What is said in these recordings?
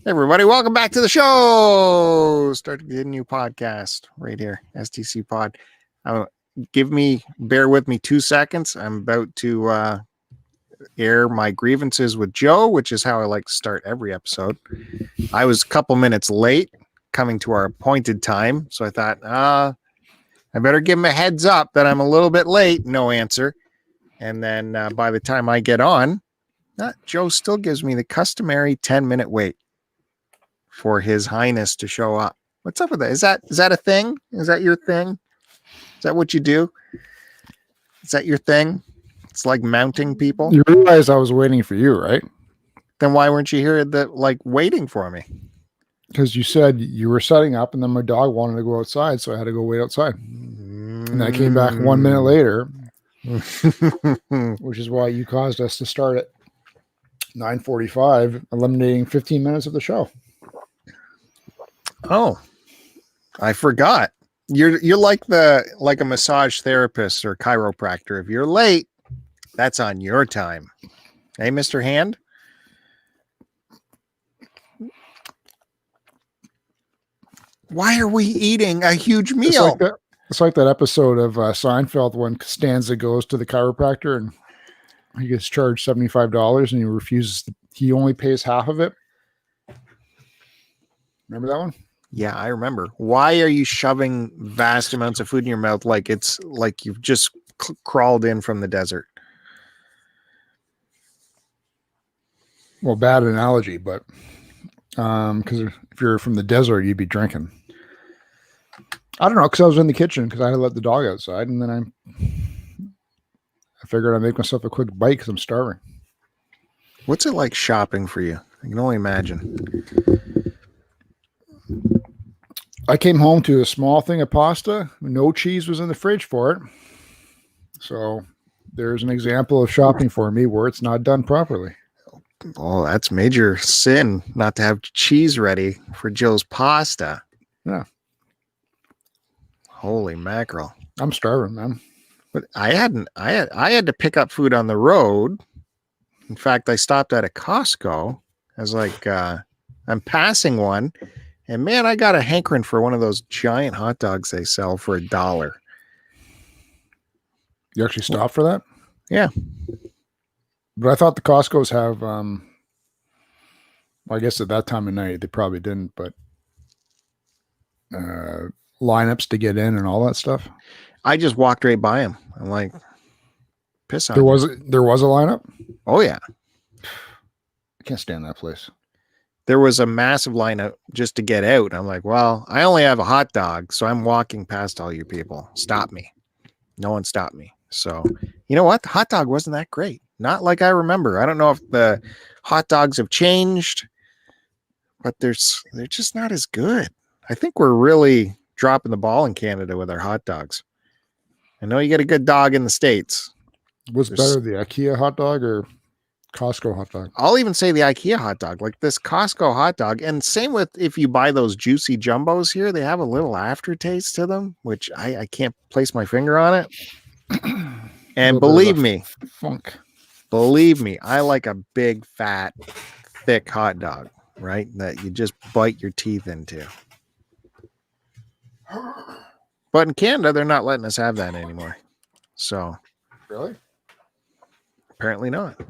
Hey everybody, welcome back to the show. Start a new podcast right here, STCPod. Bear with me 2 seconds. I'm about to air my grievances with Joe, which is how I like to start every episode. I was a couple minutes late coming to our appointed time, so I thought, I better give him a heads up that I'm a little bit late. No answer. And then by the time I get on, Joe still gives me the customary 10-minute wait for His Highness to show up. What's up with that? Is that a thing? Is that your thing? Is that what you do? Is that your thing? It's like mounting people. You realize I was waiting for you, right? Then why weren't you here waiting for me? Because you said you were setting up and then my dog wanted to go outside, so I had to go wait outside. And I came back 1 minute later, which is why you caused us to start at 9:45, eliminating 15 minutes of the show. Oh, I forgot. You're like a massage therapist or chiropractor. If you're late, that's on your time. Hey, Mr. Hand. Why are we eating a huge meal? It's like that episode of Seinfeld when Costanza goes to the chiropractor and he gets charged $75 and he refuses. He only pays half of it. Remember that one? Yeah, I remember. Why are you shoving vast amounts of food in your mouth like it's like you've just crawled in from the desert? Well, bad analogy, but because if you're from the desert, you'd be drinking. I don't know, because I was in the kitchen because I had to let the dog outside, and then I figured I'd make myself a quick bite because I'm starving. What's it like shopping for you? I can only imagine. I came home to a small thing of pasta. No cheese was in the fridge for it. So there's an example of shopping for me where it's not done properly. Oh, that's major sin not to have cheese ready for Joe's pasta. Yeah. Holy mackerel. I'm starving, man. But I had to pick up food on the road. In fact, I stopped at a Costco. I was like, I'm passing one. And man, I got a hankering for one of those giant hot dogs they sell for $1. You actually stopped for that? Yeah. But I thought the Costco's have, I guess at that time of night, they probably didn't, but lineups to get in and all that stuff. I just walked right by them. I'm like, piss on There was a lineup? Oh, yeah. I can't stand that place. There was a massive lineup just to get out. I'm like, well, I only have a hot dog, so I'm walking past all you people. Stop me. No one stopped me. So, you know what? The hot dog wasn't that great. Not like I remember. I don't know if the hot dogs have changed, but they're just not as good. I think we're really dropping the ball in Canada with our hot dogs. I know you get a good dog in the States. What's better, the IKEA hot dog or Costco hot dog? I'll even say the IKEA hot dog, like this Costco hot dog. And same with if you buy those juicy jumbos here, they have a little aftertaste to them, which I can't place my finger on it. And believe me, I like a big, fat, thick hot dog, right? That you just bite your teeth into. But in Canada, they're not letting us have that anymore. So, really? Apparently not.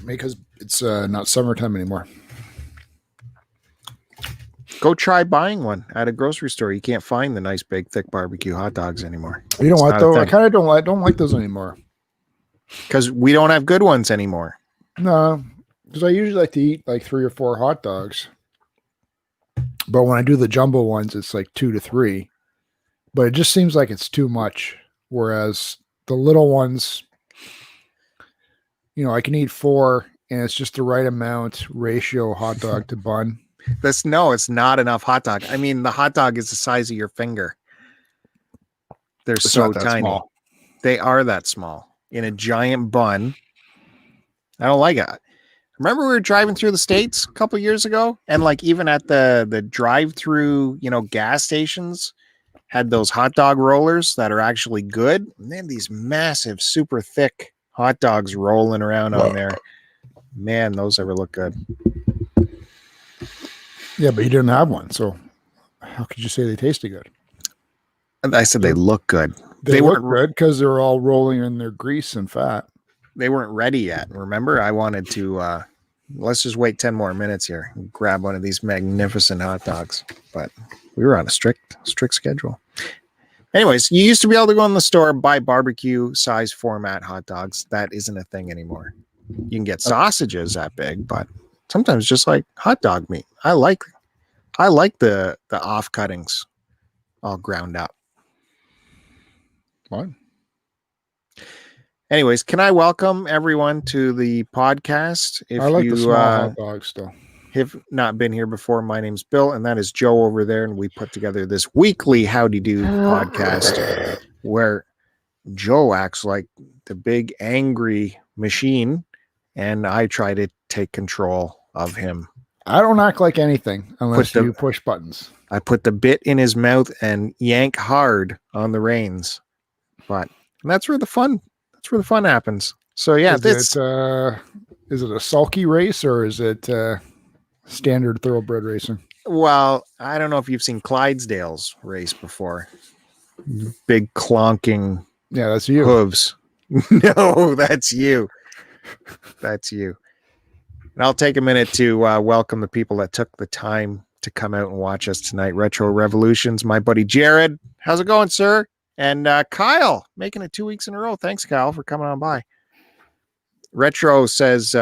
Because it's not summertime anymore. Go try buying one at a grocery store. You can't find the nice big thick barbecue hot dogs anymore. You know what though? I kind of don't like those anymore. Because we don't have good ones anymore. No, because I usually like to eat like 3 or 4 hot dogs. But when I do the jumbo ones, it's like 2 to 3. But it just seems like it's too much. Whereas the little ones, I can eat 4 and it's just the right amount ratio hot dog to bun. It's not enough hot dog. I mean, the hot dog is the size of your finger. They're so tiny. Small. They are that small in a giant bun. I don't like it. Remember we were driving through the States a couple years ago, and like even at the drive-through, gas stations had those hot dog rollers that are actually good. And they have these massive, super thick hot dogs rolling around on there. Man, those ever look good. Yeah, but you didn't have one, so how could you say they tasted good? I said they look good. They look weren't good because they're all rolling in their grease and fat. They weren't ready yet. Remember, I wanted to. Let's just wait 10 more minutes here and grab one of these magnificent hot dogs. But we were on a strict schedule. Anyways, you used to be able to go in the store, buy barbecue size format hot dogs. That isn't a thing anymore. You can get sausages that big, but sometimes just like hot dog meat. I like the off cuttings all ground up. What? Anyways, can I welcome everyone to the podcast? If I like you the small hot dogs still. have not been here before, my name's Bill, and that is Joe over there, and we put together this weekly Howdy Do podcast where Joe acts like the big angry machine, and I try to take control of him. I don't act like anything unless you push buttons. I put the bit in his mouth and yank hard on the reins, but that's where the fun happens. So yeah, is it a sulky race or is it standard thoroughbred racing? Well, I don't know if you've seen Clydesdales race before. Big clonking. Yeah, that's you. Hooves. No, that's you. That's you. And I'll take a minute to welcome the people that took the time to come out and watch us tonight. Retro Revolutions, my buddy Jared. How's it going, sir? And Kyle, making it 2 weeks in a row. Thanks, Kyle, for coming on by. Retro says,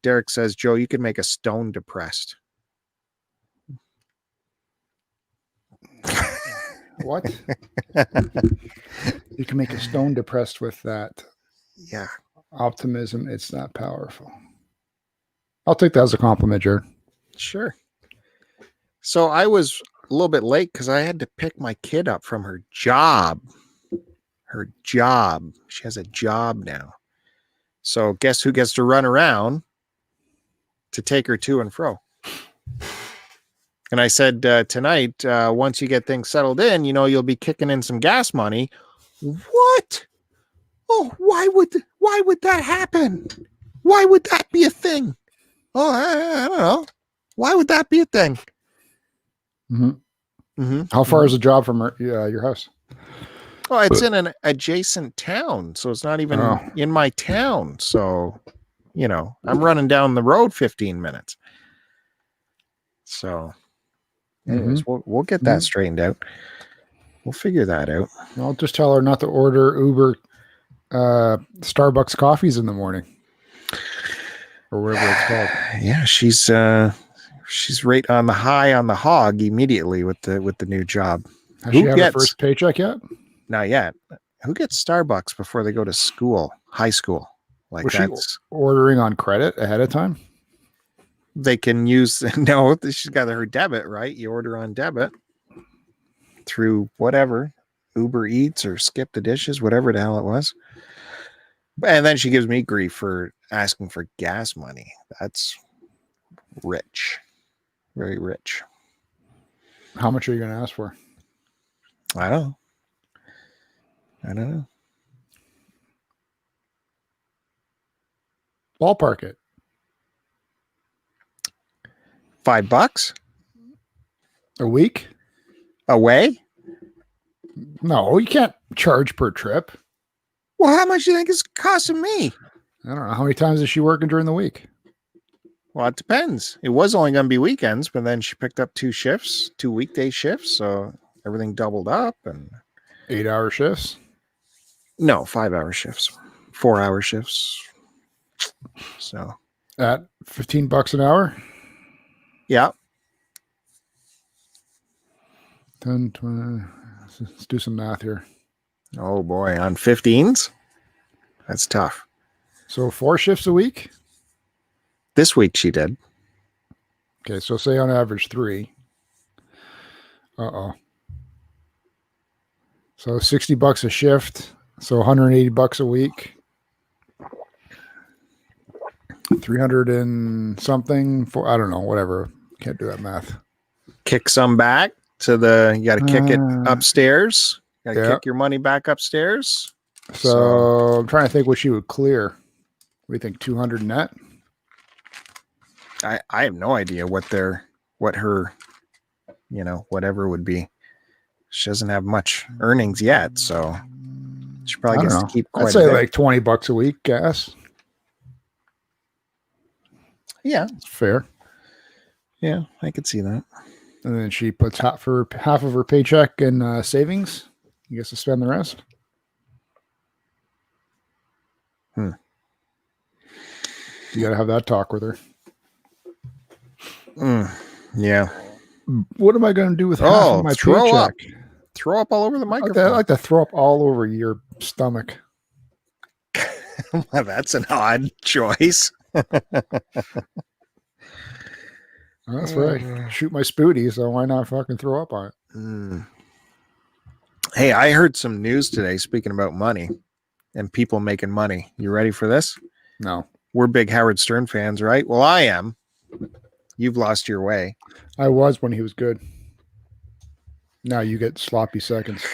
Derek says, Joe, you could make a stone depressed. What? You can make a stone depressed with that. Yeah. Optimism. It's not powerful. I'll take that as a compliment, Jared. Sure. So I was a little bit late because I had to pick my kid up from her job. Her job. She has a job now. So guess who gets to run around to take her to and fro? And I said, tonight, once you get things settled in, you'll be kicking in some gas money. What? Oh, why would that happen? Why would that be a thing? Oh, I don't know. Why would that be a thing? Mm-hmm. Mm-hmm. How far is the job from your house? Oh, it's in an adjacent town, so it's not even in my town. So, I'm running down the road 15 minutes. So, anyways, we'll get that straightened out. We'll figure that out. I'll just tell her not to order Uber Starbucks coffees in the morning. Or whatever it's called. Yeah, she's right on the high on the hog immediately with the new job. Has she had her first paycheck yet? Not yet. Who gets Starbucks before they go to school, high school? Like, was she ordering on credit ahead of time? They can use she's got her debit, right? You order on debit through whatever, Uber Eats or Skip the Dishes, whatever the hell it was. And then she gives me grief for asking for gas money. That's rich. Very rich. How much are you going to ask for? I don't know. Ballpark it. $5 a week away? No, you can't charge per trip. Well, how much do you think it's costing me? I don't know. How many times is she working during the week? Well, it depends. It was only going to be weekends, but then she picked up 2 weekday shifts. So everything doubled up. And 8-hour shifts? No, 5-hour shifts, 4-hour shifts. So at $15 an hour? Yeah. 10, 20. Let's do some math here. Oh boy, on 15s? That's tough. So 4 shifts a week? This week she did. Okay, so say on average 3. So $60 a shift. So $180 a week. 300 and something for, I don't know, whatever. Can't do that math. Kick some back to you got to kick it upstairs. Got to kick your money back upstairs. So I'm trying to think what she would clear. What do you think? 200 net? I have no idea what her, whatever would be. She doesn't have much earnings yet, so she probably I don't gets know. to keep I'd quite a say bit. like $20 a week gas. Yeah, It's fair. yeah, I could see that. And then she puts half of her paycheck in savings. You gets to spend the rest. You got to have that talk with her. Yeah. What am I going to do with half of my throw paycheck? up. Throw up all over the I microphone. like to throw up all over your stomach. Well, that's an odd choice. That's right. Shoot my spooty, so why not fucking throw up on it? Hey, I heard some news today speaking about money and people making money. You ready for this? No. We're big Howard Stern fans, right? Well, I am. You've lost your way. I was when he was good. Now you get sloppy seconds.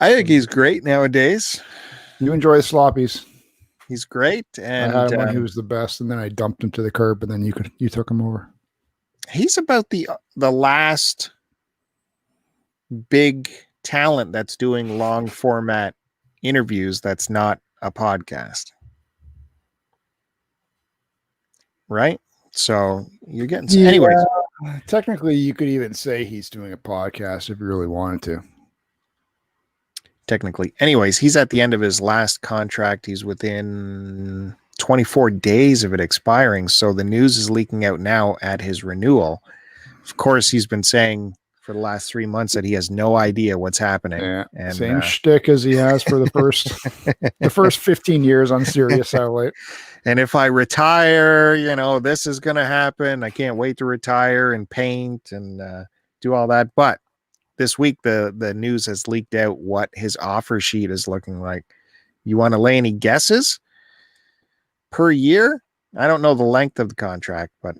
I think he's great nowadays. You enjoy the sloppies. He's great. And I had him when he was the best, and then I dumped him to the curb, and then you took him over. He's about the last big talent that's doing long format interviews that's not a podcast. Right? So you're getting anyways. Technically, you could even say he's doing a podcast if you really wanted to. Technically. Anyways, he's at the end of his last contract. He's within 24 days of it expiring. So the news is leaking out now at his renewal. Of course, he's been saying for the last 3 months that he has no idea what's happening. Yeah, and same shtick as he has for the first 15 years on Sirius Satellite. And if I retire, this is going to happen. I can't wait to retire and paint and do all that. But this week, the news has leaked out what his offer sheet is looking like. You want to lay any guesses per year? I don't know the length of the contract, but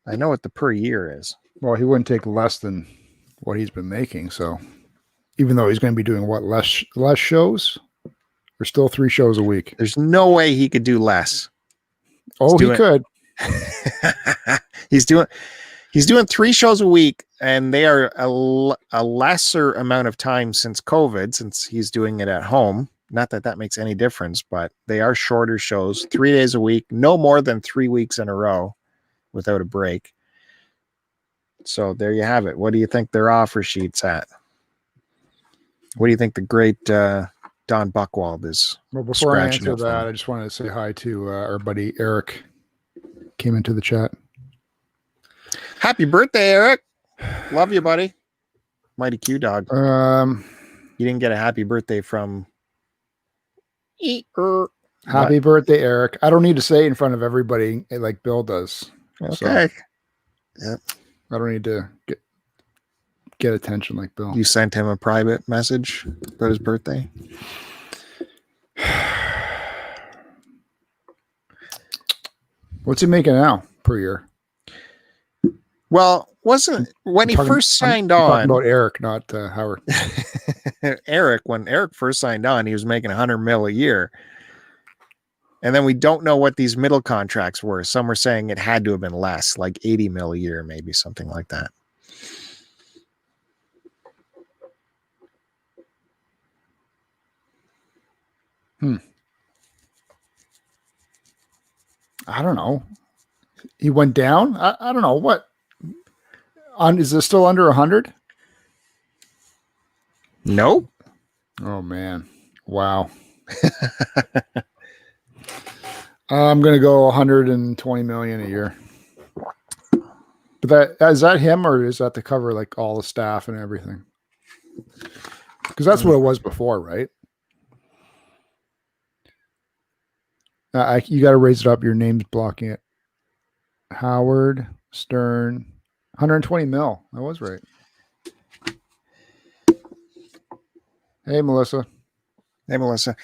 I know what the per year is. Well, he wouldn't take less than what he's been making. So even though he's going to be doing less shows, there's still 3 shows a week. There's no way he could do less. Oh, he could. He's doing 3 shows a week, and they are a lesser amount of time since COVID, since he's doing it at home. Not that that makes any difference, but they are shorter shows, 3 days a week, no more than 3 weeks in a row without a break. So there you have it. What do you think their offer sheet's at? What do you think the great Don Buchwald is? Well, before I answer that, I just wanted to say hi to our buddy Eric. Came into the chat. Happy birthday, Eric. Love you, buddy. Mighty Q Dog. You didn't get a happy birthday from Happy birthday, Eric. I don't need to say it in front of everybody like Bill does. Okay. So yep. I don't need to get attention like Bill. You sent him a private message about his birthday? What's he making now per year? Well, when he first signed on? Talking about Eric, not Howard. Eric, when Eric first signed on, he was making $100 million a year. And then we don't know what these middle contracts were. Some were saying it had to have been less, like $80 million a year, maybe something like that. I don't know. He went down. I don't know what. Is this still under 100? Nope. Oh man! Wow. I'm gonna go 120 million a year. But is that him, or is that to cover like all the staff and everything? Because that's what it was before, right? You got to raise it up. Your name's blocking it. Howard Stern, 120 mil. That was right. Hey, Melissa. Hey, Melissa.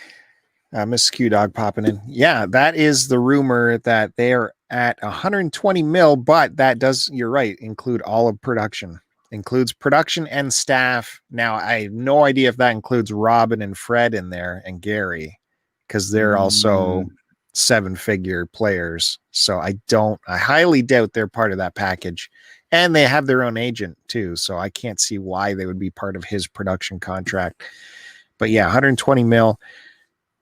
Miss Q Dog popping in. Yeah, that is the rumor that they are at 120 mil, but that does, you're right, include all of production. Includes production and staff. Now, I have no idea if that includes Robin and Fred in there and Gary, because they're also seven-figure players. So I highly doubt they're part of that package. And they have their own agent too. So I can't see why they would be part of his production contract. But yeah, 120 mil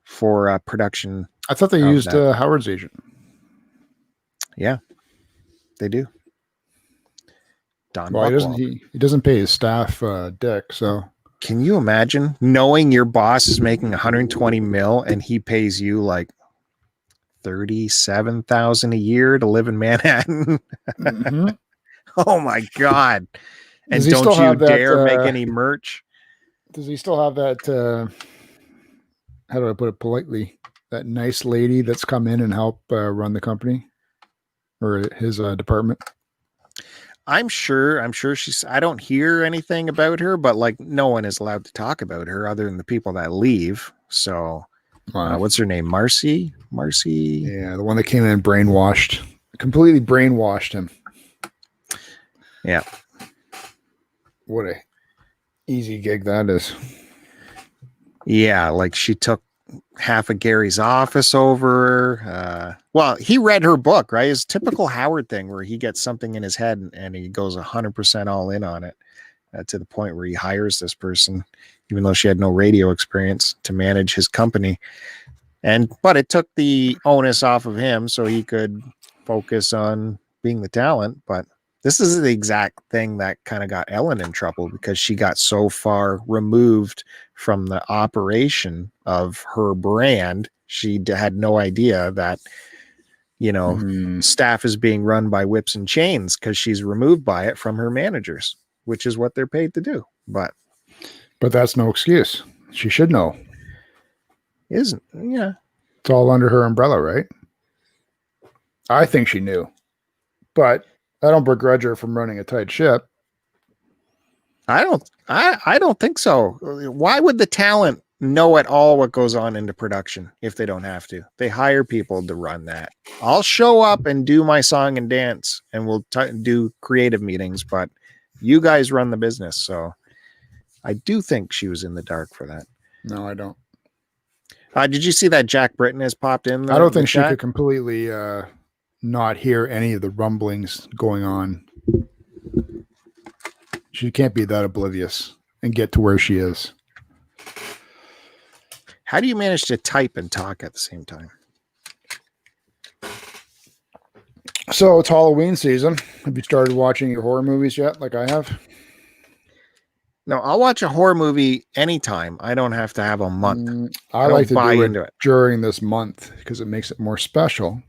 for production. I thought they used Howard's agent. Yeah, they do. Don Well, he doesn't pay his staff dick, so. Can you imagine knowing your boss is making 120 mil and he pays you like 37,000 a year to live in Manhattan? Mm-hmm. Oh my God. And don't you dare make any merch? Does he still have that, how do I put it politely, that nice lady that's come in and help run the company or his department? I'm sure I don't hear anything about her, but like no one is allowed to talk about her other than the people that leave. So what's her name? Marcy? Yeah, the one that came in and completely brainwashed him. Yeah. What a easy gig that is. Yeah, like she took half of Gary's office over. Well, he read her book, right? It's typical Howard thing where he gets something in his head and he goes 100% all in on it to the point where he hires this person, even though she had no radio experience, to manage his company. But it took the onus off of him so he could focus on being the talent. But this is the exact thing that kind of got Ellen in trouble because she got so far removed from the operation of her brand. She had no idea that, staff is being run by whips and chains because she's removed by it from her managers, which is what they're paid to do. But that's no excuse. She should know. Isn't, yeah. It's all under her umbrella, right? I think she knew, but I don't begrudge her from running a tight ship. I don't think so. Why would the talent know at all what goes on into production if they don't have to? They hire people to run that. I'll show up and do my song and dance and we'll do creative meetings, but you guys run the business. So I do think she was in the dark for that. No, I don't. Did you see that Jack Britton has popped in? I don't think she could completely not hear any of the rumblings going on. She can't be that oblivious and get to where she is. How do you manage to type and talk at the same time? So it's Halloween season. Have you started watching your horror movies yet, like I have? No, I'll watch a horror movie anytime. I don't have to have a month. I like to do it during this month because it makes it more special.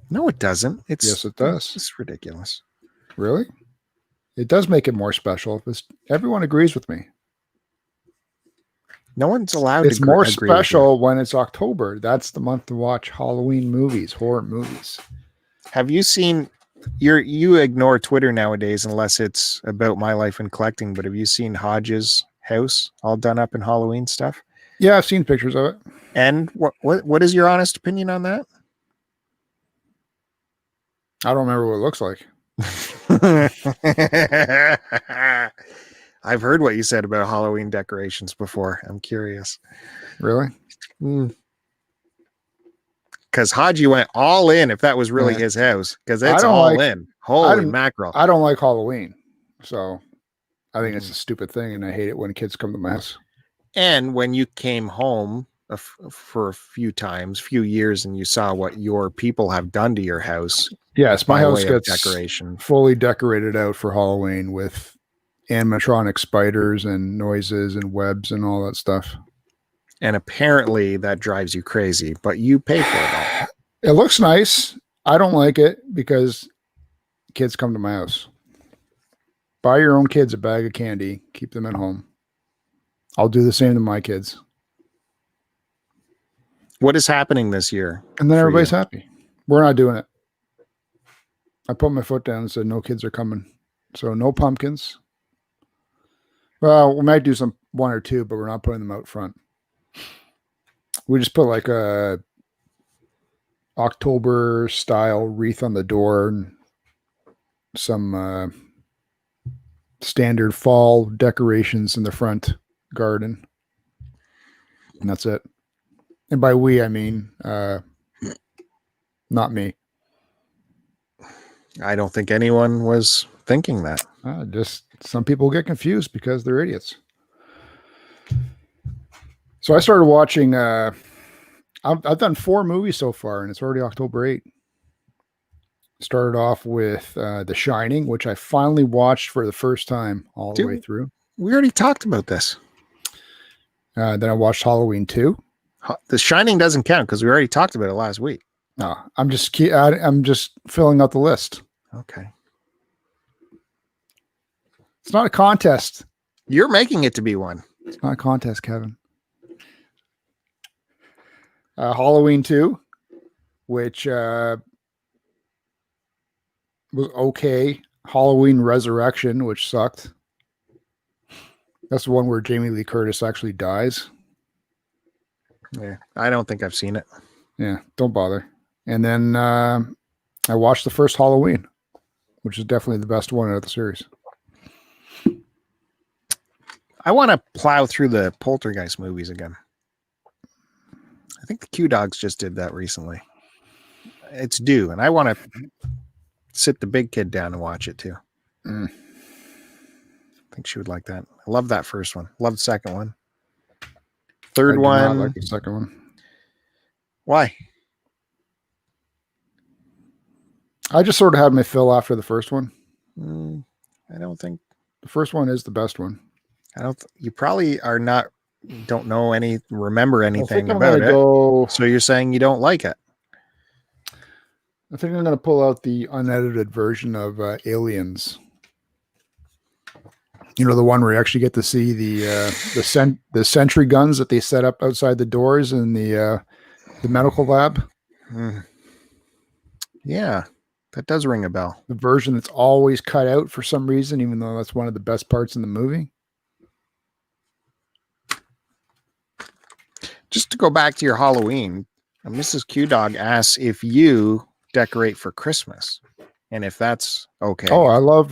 No, it doesn't. Yes, it does. It's ridiculous. Really? It does make it more special. Everyone agrees with me. No one's allowed it's to more special when it's October. That's the month to watch Halloween movies, horror movies. Have you seen you ignore Twitter nowadays unless it's about my life and collecting, but have you seen Hodge's house all done up in Halloween stuff? Yeah, I've seen pictures of it. And what is your honest opinion on that? I don't remember what it looks like. I've heard what you said about Halloween decorations before. I'm curious. Really? Because Haji went all in if that was really his house. Because it's all in. Holy mackerel. I don't like Halloween. So I think it's a stupid thing. And I hate it when kids come to my house. And when you came home for a few years and you saw what your people have done to your house. Yes, my house gets decoration fully decorated out for Halloween with animatronic spiders and noises and webs and all that stuff. And apparently that drives you crazy, but you pay for it all. It looks nice. I don't like it because kids come to my house. Buy your own kids a bag of candy. Keep them at home. I'll do the same to my kids. What is happening this year? And then everybody's happy. We're not doing it. I put my foot down and said, no kids are coming. So no pumpkins. Well, we might do one or two, but we're not putting them out front. We just put like a October style wreath on the door and some standard fall decorations in the front garden. And that's it. And by we, I mean not me. I don't think anyone was thinking that. Just some people get confused because they're idiots. So I started watching. I've done 4 movies so far, and it's already October 8th. Started off with The Shining, which I finally watched for the first time all the way through. We already talked about this. Then I watched Halloween 2. The Shining doesn't count because we already talked about it last week. No, I'm just filling out the list. Okay. It's not a contest. You're making it to be one. It's not a contest, Kevin. Halloween 2, which was okay. Halloween Resurrection, which sucked. That's the one where Jamie Lee Curtis actually dies. Yeah, I don't think I've seen it. Yeah, don't bother. And then I watched the first Halloween, which is definitely the best one out of the series. I want to plow through the Poltergeist movies again. I think the Q Dogs just did that recently. It's due, and I want to sit the big kid down and watch it too. I think she would like that. I love that first one. Love the second one. Third one. I like the second one. Why? I just sort of had my fill after the first one. I don't think the first one is the best one. You probably don't remember anything about it. So you're saying you don't like it? I think I'm going to pull out the unedited version of Aliens. You know, the one where you actually get to see the sentry guns that they set up outside the doors in the medical lab. Yeah, that does ring a bell. The version that's always cut out for some reason, even though that's one of the best parts in the movie. Just to go back to your Halloween, Mrs. Q Dog asks if you decorate for Christmas and if that's okay. Oh, I love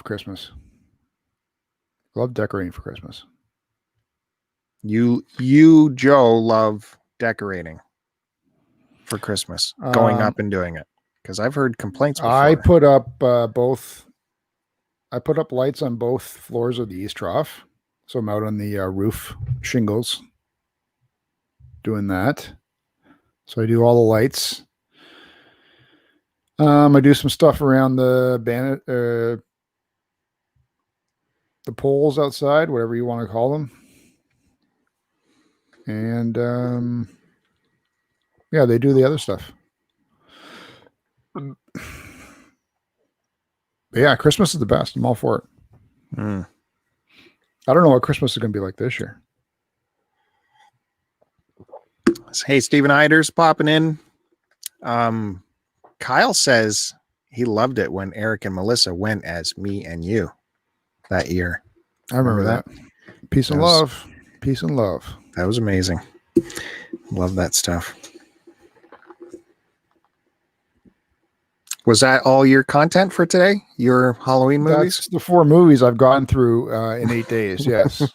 Christmas. I love decorating for Christmas. You, Joe, love decorating for Christmas, going up and doing it, because I've heard complaints before. I put up lights on both floors of the East Trough, so I'm out on the roof shingles doing that. So I do all the lights. I do some stuff around the poles outside, whatever you want to call them. And yeah, they do the other stuff. But yeah, Christmas is the best. I'm all for it. I don't know what Christmas is going to be like this year. Hey, Stephen Iders popping in. Kyle says he loved it when Eric and Melissa went as Me and You that year. I remember that. Peace and love. Peace and love. That was amazing. Love that stuff. Was that all your content for today? Your Halloween movies? That's the 4 movies I've gone through in 8 days. Yes.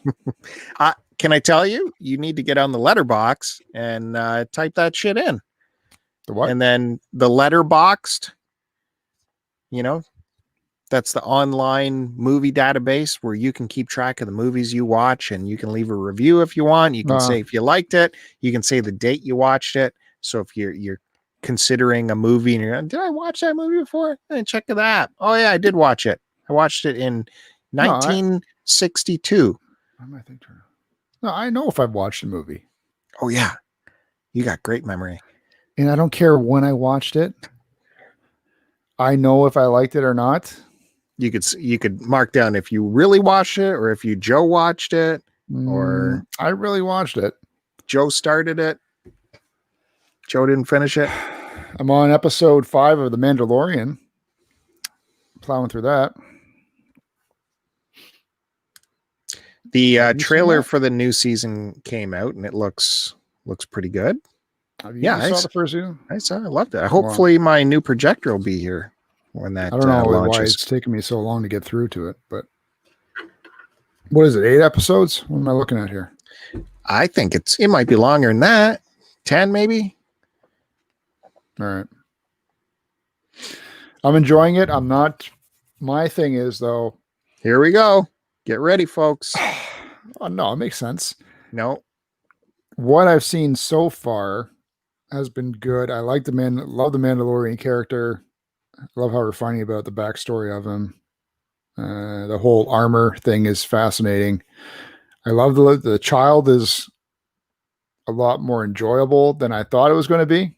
Can I tell you? You need to get on the letterbox and type that shit in. The what? And then the Letterboxd, that's the online movie database where you can keep track of the movies you watch, and you can leave a review if you want. You can say if you liked it. You can say the date you watched it. So if you're considering a movie and you're like, did I watch that movie before? And check the app. Oh yeah, I did watch it. I watched it in 1962. No, I know if I've watched a movie. Oh yeah, you got great memory. And I don't care when I watched it. I know if I liked it or not. You could mark down if you really watched it, or if Joe watched it, or I really watched it. Joe started it. Joe didn't finish it. I'm on episode 5 of The Mandalorian. Plowing through that. The trailer for the new season came out, and it looks pretty good. I saw the first season. I loved it. Hopefully, my new projector will be here when that. I don't know launches. why it's taken me so long to get through to it, but what is it? 8 episodes? What am I looking at here? I think it might be longer than that. 10 maybe. All right. I'm enjoying it. I'm not. My thing is though. Here we go. Get ready, folks. Oh, no, it makes sense. No. What I've seen so far has been good. I like love the Mandalorian character. Love how we're finding about the backstory of him. The whole armor thing is fascinating. I love the child is a lot more enjoyable than I thought it was going to be.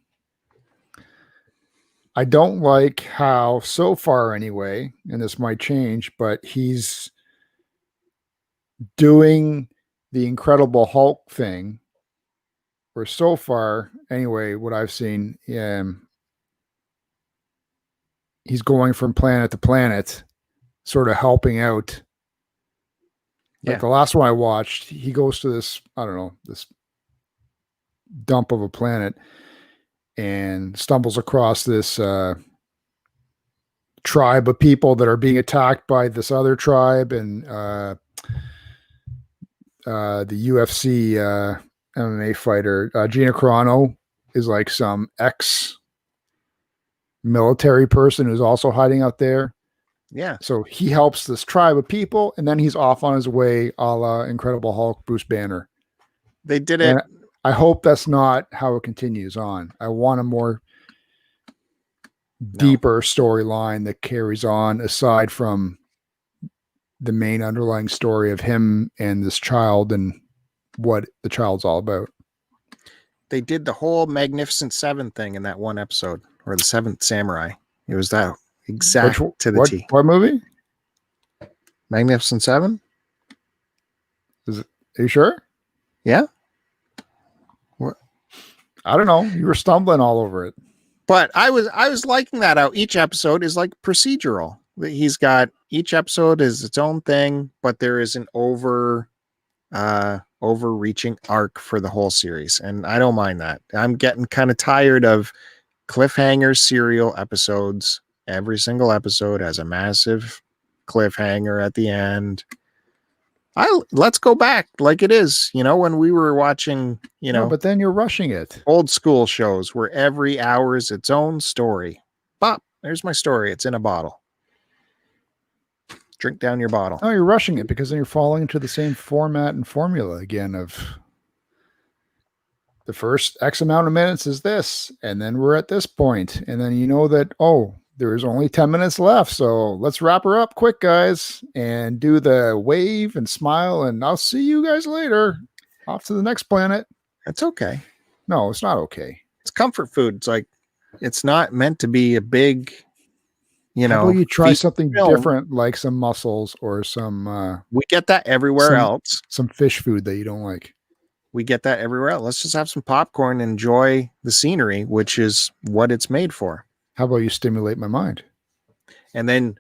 I don't like how so far anyway, and this might change, but he's doing the Incredible Hulk thing. Where so far anyway, what I've seen, he's going from planet to planet, sort of helping out. Like the last one I watched, he goes to this, I don't know, this dump of a planet and stumbles across this tribe of people that are being attacked by this other tribe, and the UFC MMA fighter Gina Carano is like some ex-military person who's also hiding out there. Yeah. So he helps this tribe of people, and then he's off on his way, a la Incredible Hulk, Bruce Banner. They did it. And I hope that's not how it continues on. I want a more deeper storyline that carries on aside from the main underlying story of him and this child and what the child's all about. They did the whole Magnificent Seven thing in that one episode, or the Seventh Samurai. It was that exact to the T. What movie? Magnificent Seven? Is it? Are you sure? Yeah. What? I don't know. You were stumbling all over it. But I was liking that out. Each episode is like procedural. He's got each episode is its own thing, but there is an overreaching arc for the whole series, and I don't mind that. I'm getting kind of tired of cliffhanger serial episodes. Every single episode has a massive cliffhanger at the end. Let's go back like it is, when we were watching, No, but then you're rushing it. Old school shows where every hour is its own story. Bop, there's my story. It's in a bottle. Drink down your bottle. No, you're rushing it because then you're falling into the same format and formula again of the first X amount of minutes is this, and then we're at this point, and then you know that, there's only 10 minutes left, so let's wrap her up quick, guys, and do the wave and smile, and I'll see you guys later. Off to the next planet. It's okay. No, it's not okay. It's comfort food. It's like, it's not meant to be a big, How about you try something different, like some mussels or some... we get that everywhere else. Some fish food that you don't like. We get that everywhere else. Let's just have some popcorn and enjoy the scenery, which is what it's made for. How about you stimulate my mind? And then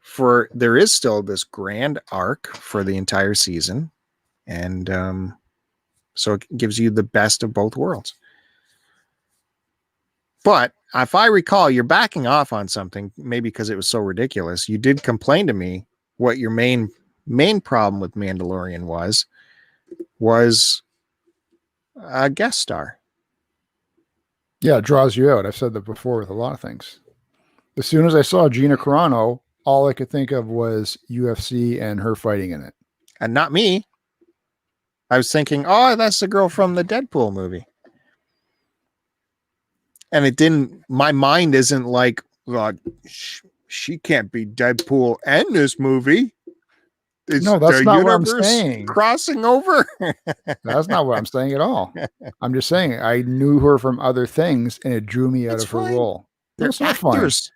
there is still this grand arc for the entire season. And so it gives you the best of both worlds. But if I recall, you're backing off on something, maybe because it was so ridiculous. You did complain to me what your main problem with Mandalorian was a guest star. Yeah, it draws you out. I've said that before with a lot of things. As soon as I saw Gina Carano, all I could think of was UFC and her fighting in it. And not me. I was thinking, that's the girl from the Deadpool movie. And my mind isn't like, she can't be Deadpool and this movie. No, that's not what I'm saying. Crossing over. That's not what I'm saying at all. I'm just saying I knew her from other things and it drew me out of her role. They're actors.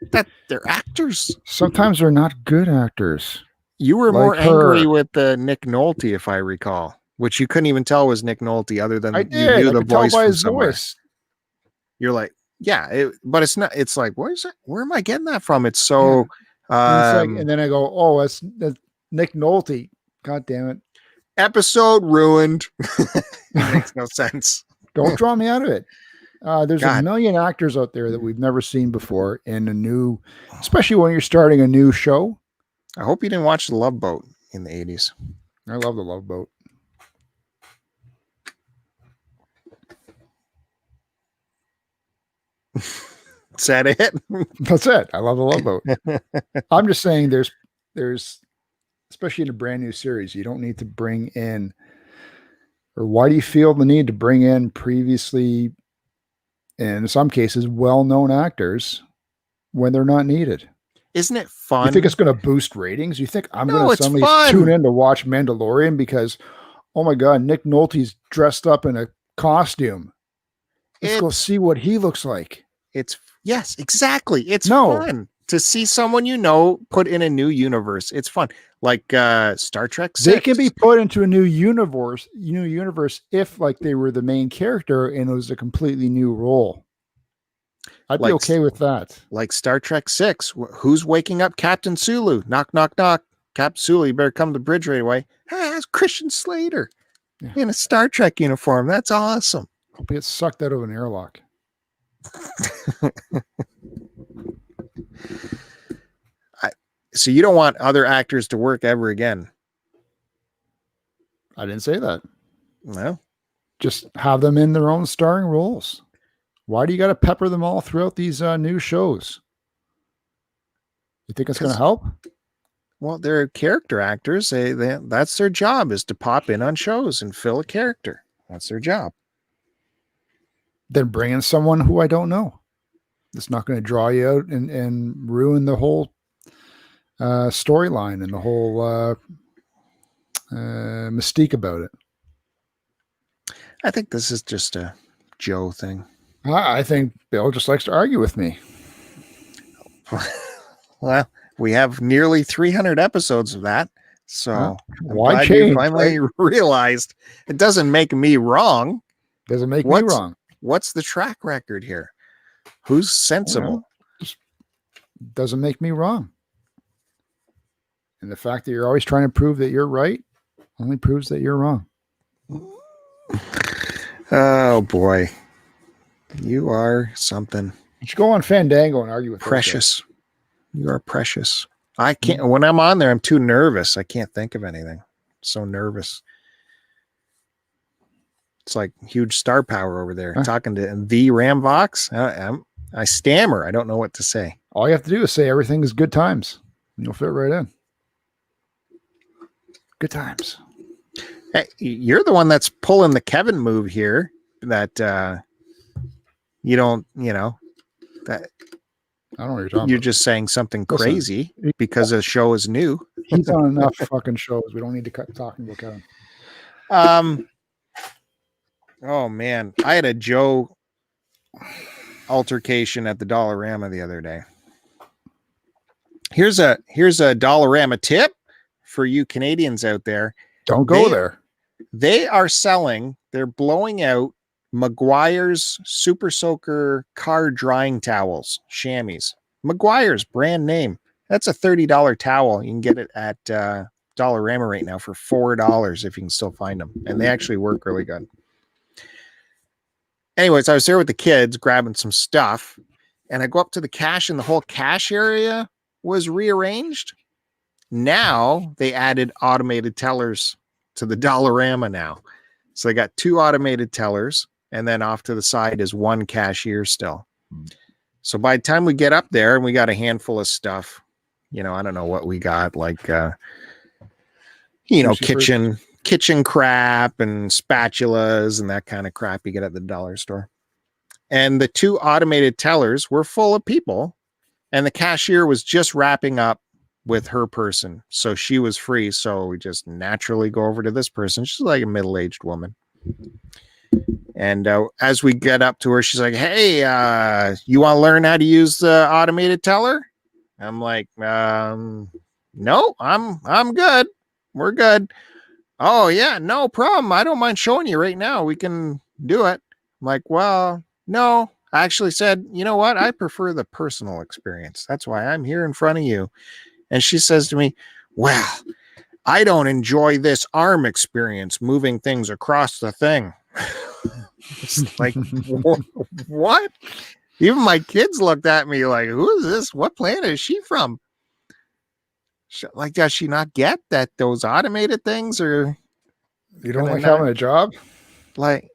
They're actors. Sometimes they're not good actors. You were more angry with Nick Nolte, if I recall, which you couldn't even tell was Nick Nolte other than you knew the voice from somewhere. You're like, but it's not. It's like, where is it? Where am I getting that from? It's so. And then I go, that's Nick Nolte. God damn it! Episode ruined. It makes no sense. Don't draw me out of it. There's a million actors out there that we've never seen before in especially when you're starting a new show. I hope you didn't watch The Love Boat in the 80s. I love The Love Boat. Is that it? That's it. I love the Love Boat. I'm just saying there's especially in a brand new series, you don't need to bring in, or why do you feel the need to bring in previously, in some cases, well-known actors when they're not needed? Isn't it fun? You think it's going to boost ratings? You think I'm going No, to it's suddenly fun. tune in to watch Mandalorian because, oh my God, Nick Nolte's dressed up in a costume. Let's go see what he looks like. Yes, exactly. It's No. fun to see someone put in a new universe. It's fun. Like Star Trek 6. They can be put into a new universe if like they were the main character and it was a completely new role. I'd be okay with that. Like Star Trek 6. Who's waking up Captain Sulu? Knock, knock, knock. Captain Sulu, you better come to the bridge right away. Hey, that's Christian Slater in a Star Trek uniform. That's awesome. Hope he gets sucked out of an airlock. So you don't want other actors to work ever again? I didn't say that. No. Just have them in their own starring roles. Why do you got to pepper them all throughout these new shows? You think it's going to help? Well, they're character actors. That's their job, is to pop in on shows and fill a character. That's their job. Then bring in someone who I don't know. That's not going to draw you out and ruin the whole storyline and the whole mystique about it. I think this is just a Joe thing. I think Bill just likes to argue with me. Well, we have nearly 300 episodes of that. So why change? You finally realized it doesn't make me wrong. Doesn't make me wrong. What's the track record here? Who's sensible? Just doesn't make me wrong. And the fact that you're always trying to prove that you're right only proves that you're wrong. Oh boy. You are something. You should go on Fandango and argue with Precious. You are precious. I can't, when I'm on there, I'm too nervous. I can't think of anything. So nervous. It's like huge star power over there. Talking to the Ramvox. I stammer. I don't know what to say. All you have to do is say everything is good times. And you'll fit right in. Good times. Hey, you're the one that's pulling the Kevin move here. That you don't, that I don't know what you're talking you're about. Just saying something crazy because the show is new. He's on enough fucking shows. We don't need to cut talking about Kevin. Oh man, I had a Joe altercation at the Dollarama the other day. Here's a Dollarama tip for you Canadians out there. Don't go there. They are selling, they're blowing out Maguire's Super Soaker car drying towels, chamois. Maguire's brand name. That's a $30 towel. You can get it at Dollarama right now for $4 if you can still find them. And they actually work really good. Anyways, I was there with the kids grabbing some stuff, and I go up to the cash, and the whole cash area was rearranged. Now they added automated tellers to the Dollarama now. So they got 2 automated tellers, and then off to the side is 1 cashier still. So by the time we get up there and we got a handful of stuff, I don't know what we got, like, kitchen crap and spatulas and that kind of crap you get at the dollar store. And the 2 automated tellers were full of people, and the cashier was just wrapping up with her person. So she was free. So we just naturally go over to this person. She's like a middle-aged woman. And as we get up to her, she's like, hey, you want to learn how to use the automated teller? I'm like, no, I'm good. We're good. Oh yeah, no problem. I don't mind showing you right now. We can do it. I'm like, well, no, I actually said, you know what? I prefer the personal experience. That's why I'm here in front of you. And she says to me, well, I don't enjoy this arm experience moving things across the thing. It's like, what? Even my kids looked at me like, who is this? What planet is she from? Like, does she not get that those automated things are... You don't like having a job? Like,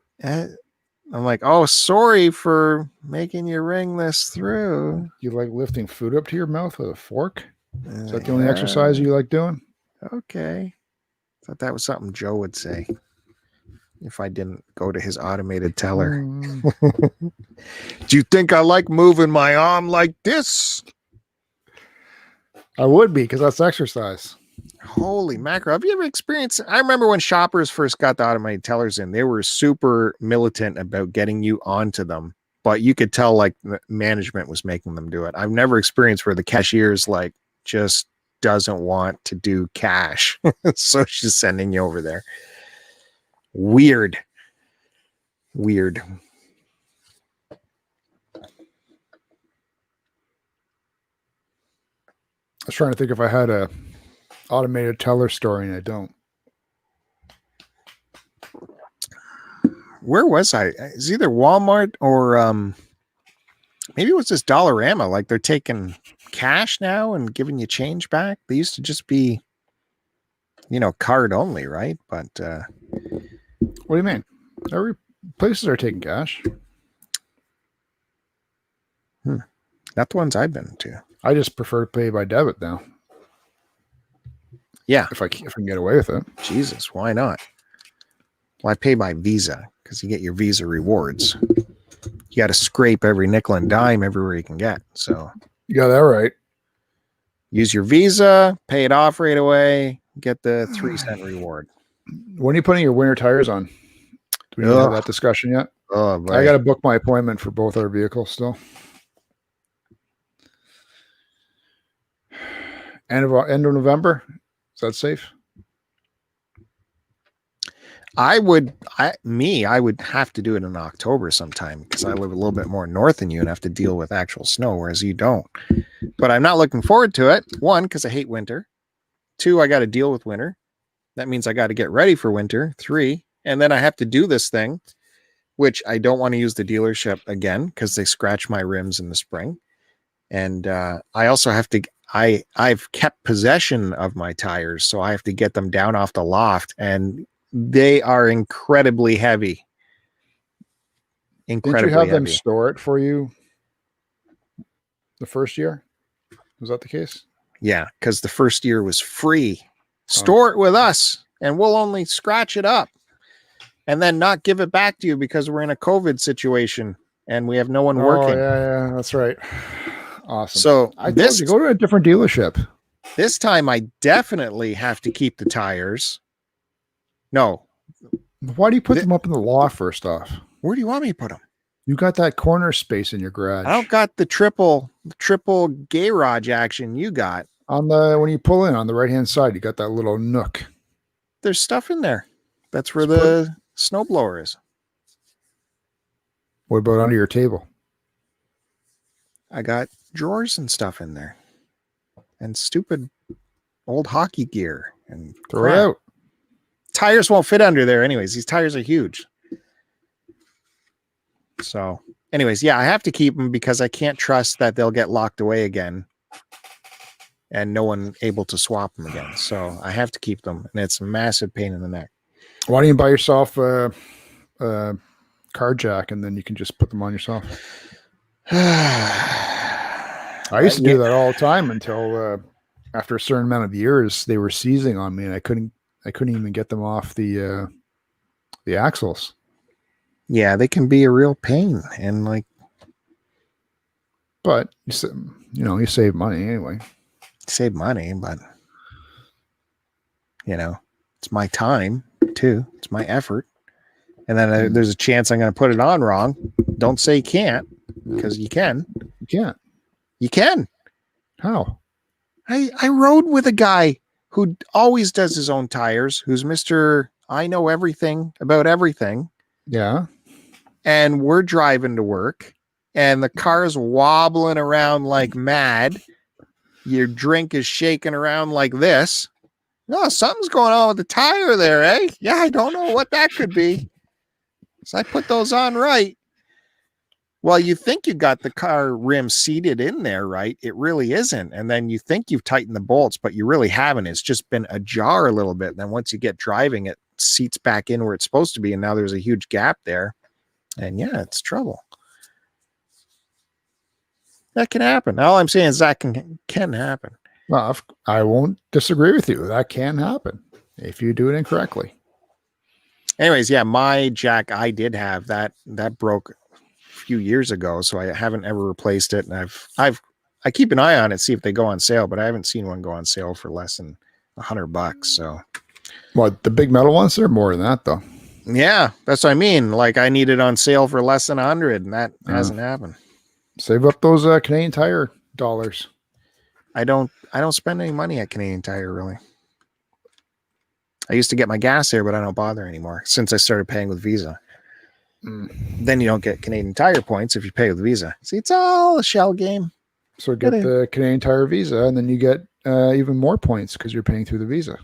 I'm like, oh, sorry for making you ring this through. You like lifting food up to your mouth with a fork? Is that the only Yeah, exercise you like doing? okay. Thought that was something Joe would say if I didn't go to his automated teller. Do you think I like moving my arm like this? I would be, because that's exercise. Holy mackerel. Have you ever experienced? I remember when shoppers first got the automated tellers in, they were super militant about getting you onto them, but you could tell like management was making them do it. I've never experienced where the cashier's like just doesn't want to do cash. So she's sending you over there. Weird. I was trying to think if I had a automated teller story, and I don't. Where was I? It's either Walmart or maybe it was this Dollarama. Like they're taking cash now and giving you change back. They used to just be, card only, right? But What do you mean? Every places are taking cash. not the ones I've been to. I just prefer to pay by debit now. Yeah. If I can get away with it. Jesus, why not? Well, I pay by Visa because you get your Visa rewards. You got to scrape every nickel and dime everywhere you can get. So You got that right. use your Visa, pay it off right away, get the 3-cent reward. When are you putting your winter tires on? Do we need to have that discussion yet? Oh, boy. I got to book my appointment for both our vehicles still. End of November. Is that safe? I would have to do it in October sometime because I live a little bit more north than you and have to deal with actual snow, whereas you don't. But I'm not looking forward to it. 1, because I hate winter. 2, I got to deal with winter. That means I got to get ready for winter. 3, and then I have to do this thing, which I don't want to use the dealership again because they scratch my rims in the spring. And I also have to, I've kept possession of my tires, so I have to get them down off the loft, and they are incredibly heavy. Didn't you have them store it for you the first year? Was that the case? Yeah, because the first year was free. Store it with us, and we'll only scratch it up and then not give it back to you because we're in a COVID situation and we have no one working. Yeah, that's right. Awesome. So I told you, go to a different dealership. This time I definitely have to keep the tires. No. Why do you put them up in the loft first off? Where do you want me to put them? You got that corner space in your garage. I don't got the triple garage action you got. When you pull in on the right-hand side, you got that little nook. There's stuff in there. That's where the snowblower is. What about under your table? I got drawers and stuff in there. And stupid old hockey gear. And throw it out. Tires won't fit under there anyways. These tires are huge. So anyways, yeah, I have to keep them because I can't trust that they'll get locked away again and no one able to swap them again. So I have to keep them, and it's a massive pain in the neck. Why don't you buy yourself a car jack and then you can just put them on yourself? I used to do that all the time until after a certain amount of years they were seizing on me, and I couldn't even get them off the axles. Yeah, they can be a real pain, and but you save money anyway. Save money, but it's my time too. It's my effort, and then there's a chance I'm going to put it on wrong. Don't say you can't, because you can. You can't. You can. How? I rode with a guy who always does his own tires, who's Mr. I know everything about everything. Yeah. And we're driving to work, and the car's wobbling around like mad. Your drink is shaking around like this. No, something's going on with the tire there, eh? Yeah, I don't know what that could be. So I put those on right. Well, you think you got the car rim seated in there, right? It really isn't. And then you think you've tightened the bolts, but you really haven't. It's just been ajar a little bit. And then once you get driving, it seats back in where it's supposed to be. And now there's a huge gap there. And yeah, it's trouble. That can happen. All I'm saying is that can happen. Well, I won't disagree with you. That can happen if you do it incorrectly. Anyways, yeah, my jack, I did have that broke a few years ago, so I haven't ever replaced it. And I keep an eye on it, see if they go on sale, but I haven't seen one go on sale for less than $100. So, What, the big metal ones? They're more than that, though. yeah, that's what I mean. Like, I need it on sale for less than 100, and that hasn't happened. Save up those Canadian Tire dollars. I don't spend any money at Canadian Tire, really. I used to get my gas there, but I don't bother anymore since I started paying with Visa. Then you don't get Canadian Tire points if you pay with Visa. See, it's all a shell game. So get the Canadian Tire Visa, and then you get even more points because you're paying through the Visa.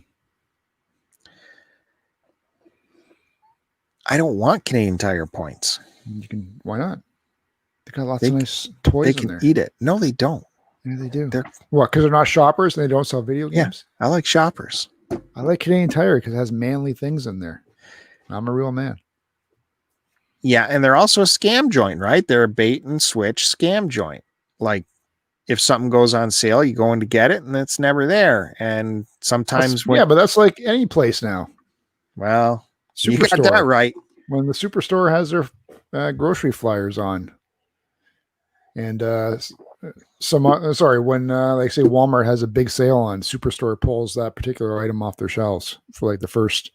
I don't want Canadian Tire points. You can. Why not? They got lots of nice toys they in can there. eat it. No, they don't. Yeah, they do. They're what? Because they're not shoppers and they don't sell video games? Yeah, I like shoppers. I like Canadian Tire because it has manly things in there. I'm a real man. Yeah, and they're also a scam joint, right? They're a bait and switch scam joint. Like, if something goes on sale, you go in to get it, and it's never there. And sometimes but that's like any place now. Well, Superstore. You got that right. When the Superstore has their grocery flyers on, and when like say Walmart has a big sale on, Superstore pulls that particular item off their shelves for like the first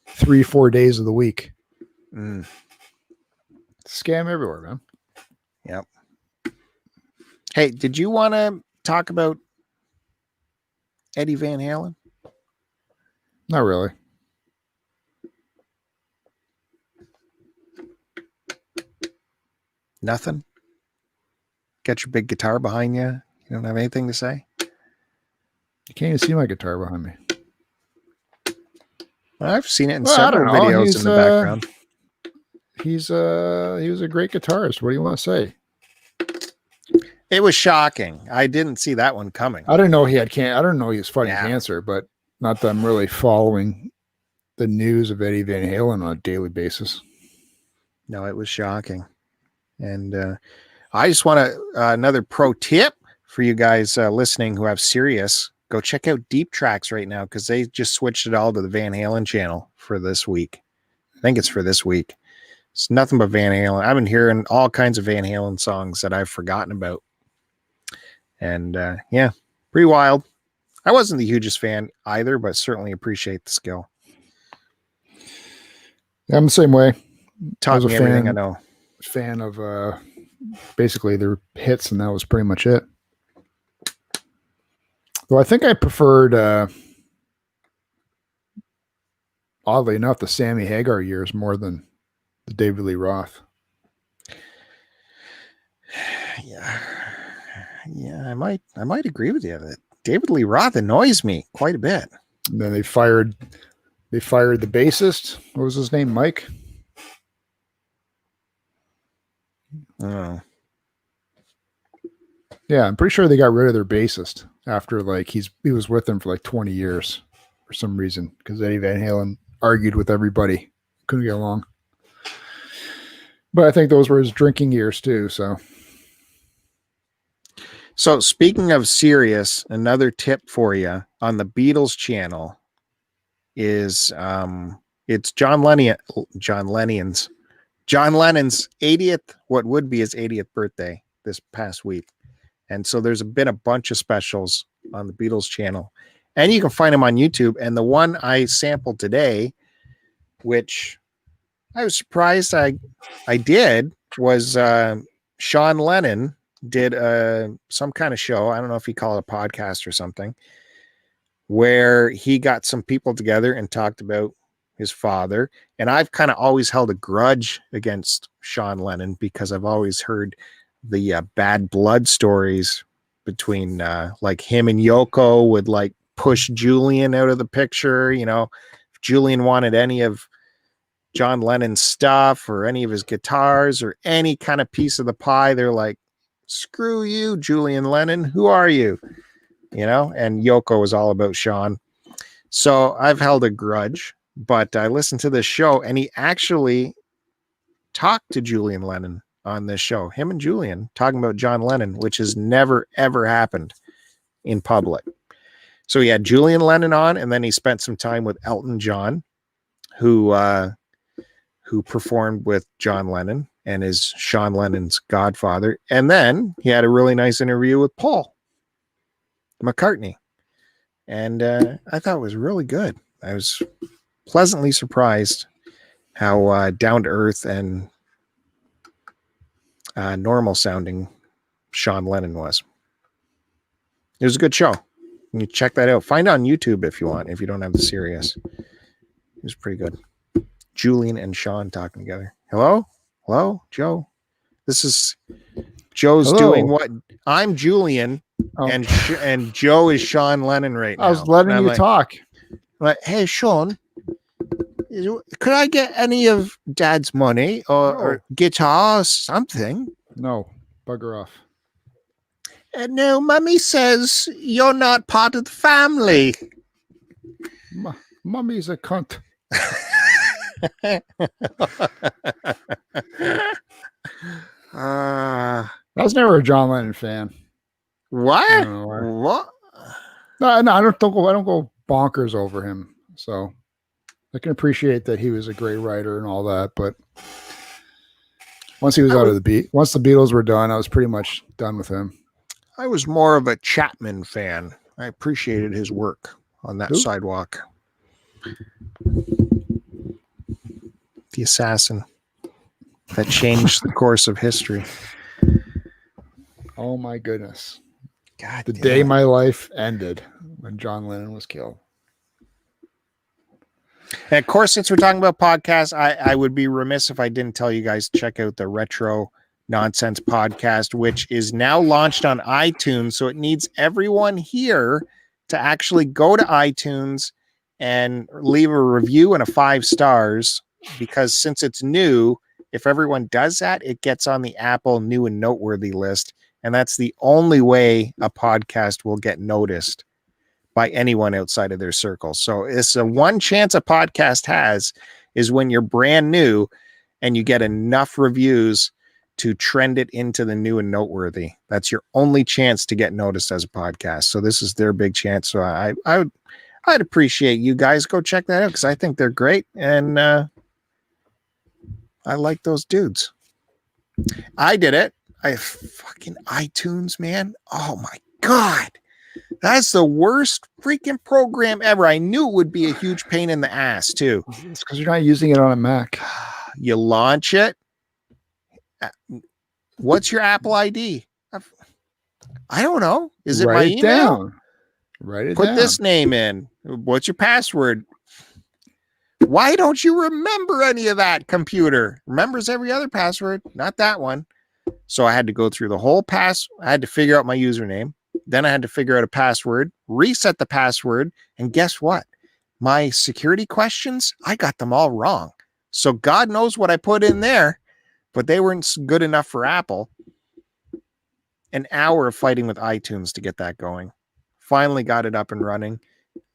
3-4 days of the week. Scam everywhere, man. Yep. Hey, did you want to talk about Eddie Van Halen? Not really. Nothing? Got your big guitar behind you? You don't have anything to say? You can't even see my guitar behind me. Well, I've seen it in several videos in the background. He was a great guitarist. What do you want to say? It was shocking. I didn't see that one coming. I didn't know he had I don't know he was fighting cancer, but not that I'm really following the news of Eddie Van Halen on a daily basis. No, it was shocking. And I just want another pro tip for you guys listening who have Sirius. Go check out Deep Tracks right now because they just switched it all to the Van Halen channel for this week. I think it's for this week. It's nothing but Van Halen. I've been hearing all kinds of Van Halen songs that I've forgotten about. And yeah, pretty wild. I wasn't the hugest fan either, but certainly appreciate the skill. Yeah, I'm the same way. Taught me everything I know. Fan of basically their hits, and that was pretty much it. Though I think I preferred, oddly enough, the Sammy Hagar years more than the David Lee Roth. Yeah, I might agree with you. That David Lee Roth annoys me quite a bit. And then they fired the bassist. What was his name? Mike? Oh. Yeah, I'm pretty sure they got rid of their bassist after like he was with them for like 20 years for some reason because Eddie Van Halen argued with everybody, couldn't get along. But I think those were his drinking years too. So speaking of Sirius, another tip for you on the Beatles channel is it's John Lennon's 80th, what would be his 80th birthday this past week. And so there's been a bunch of specials on the Beatles channel, and you can find them on YouTube. And the one I sampled today, which I was surprised I did, was Sean Lennon did some kind of show. I don't know if you call it a podcast or something, where he got some people together and talked about his father. And I've kind of always held a grudge against Sean Lennon because I've always heard the bad blood stories between like him and Yoko would like push Julian out of the picture. You know, if Julian wanted any of John Lennon's stuff or any of his guitars or any kind of piece of the pie, they're like, screw you, Julian Lennon. Who are you? You know, and Yoko was all about Sean. So I've held a grudge, but I listened to this show and he actually talked to Julian Lennon on this show. Him and Julian talking about John Lennon, which has never, ever happened in public. So he had Julian Lennon on, and then he spent some time with Elton John, who performed with John Lennon and is Sean Lennon's godfather. And then he had a really nice interview with Paul McCartney. And I thought it was really good. I was pleasantly surprised how down to earth and normal sounding Sean Lennon was. It was a good show. You check that out. Find it on YouTube if you want, if you don't have the Sirius. It was pretty good. Julian and Sean talking together. Hello, Joe. This is Joe's doing what? I'm Julian, and Joe is Sean Lennon right now. I was letting you talk. Like, hey, Sean, could I get any of Dad's money or guitar or something? No, bugger off. No, Mummy says you're not part of the family. Mummy's a cunt. I was never a John Lennon fan. What? What? No, I don't go bonkers over him. So I can appreciate that he was a great writer and all that, but once he was once the Beatles were done, I was pretty much done with him. I was more of a Chapman fan. I appreciated his work on that sidewalk. The assassin that changed the course of history. Oh my goodness. God, the day my life ended when John Lennon was killed. And of course, since we're talking about podcasts, I would be remiss if I didn't tell you guys to check out the Retro Nonsense podcast, which is now launched on iTunes. So it needs everyone here to actually go to iTunes and leave a review and a 5 stars, because since it's new, if everyone does that, it gets on the Apple new and noteworthy list. And that's the only way a podcast will get noticed by anyone outside of their circle. So it's the one chance a podcast has is when you're brand new and you get enough reviews to trend it into the new and noteworthy. That's your only chance to get noticed as a podcast. So this is their big chance. So I'd appreciate you guys go check that out, because I think they're great. And I like those dudes. I did it. Fucking iTunes, man. Oh my God. That's the worst freaking program ever. I knew it would be a huge pain in the ass too. It's because you're not using it on a Mac. You launch it. What's your Apple ID? I don't know. Is it my email? Down. Write it Put down. this name in. What's your password? Why don't you remember any of that, computer? Remembers every other password, not that one. So I had to go through the whole I had to figure out my username. Then I had to figure out a password, reset the password. And guess what? My security questions, I got them all wrong. So God knows what I put in there, but they weren't good enough for Apple. An hour of fighting with iTunes to get that going. Finally got it up and running.